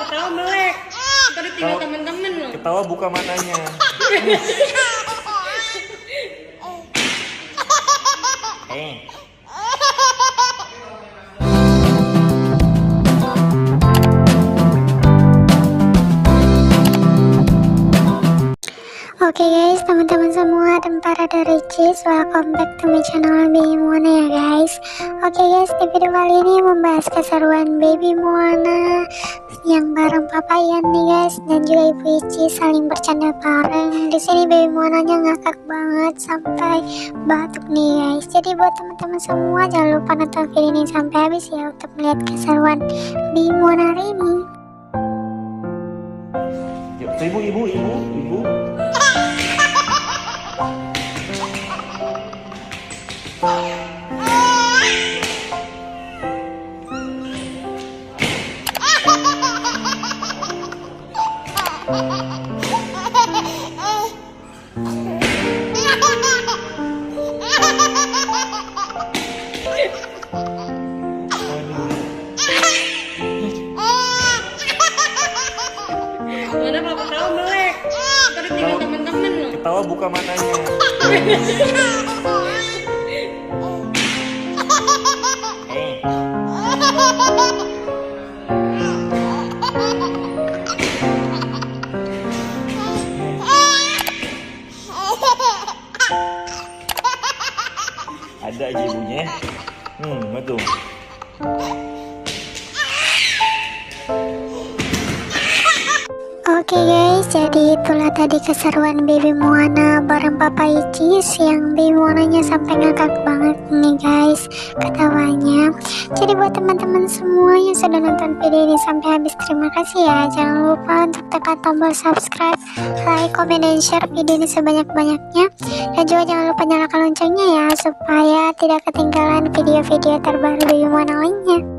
ketawa melek. Ntar ditinggal temen-temen loh. Ketawa buka matanya. Oke guys, teman-teman semua dan para dari Cheese, welcome back to my channel Baby Moana ya guys. Oke guys, di video kali ini membahas keseruan Baby Moana yang bareng Papa Ian nih guys, dan juga Ibu Ici saling bercanda bareng. Di sini Baby Moananya ngakak banget sampai batuk nih guys. Jadi buat teman-teman semua jangan lupa nonton video ini sampai habis ya untuk melihat keseruan Baby Moana hari ini. Yuk, ibu. Mana kalau ketawa melek. Ntar ditinggal temen-temen loh. Ketawa buka matanya. Ada aja ibunya. Betul. Oke guys, jadi itulah tadi keseruan Baby Moana bareng Papa Icis yang Baby Moananya sampai ngakak banget nih guys ketawanya. Jadi buat teman-teman semua yang sudah nonton video ini sampai habis, terima kasih ya. Jangan lupa untuk tekan tombol subscribe, like, comment, dan share video ini sebanyak-banyaknya. Dan juga jangan lupa nyalakan loncengnya ya supaya tidak ketinggalan video-video terbaru Baby Moana lainnya.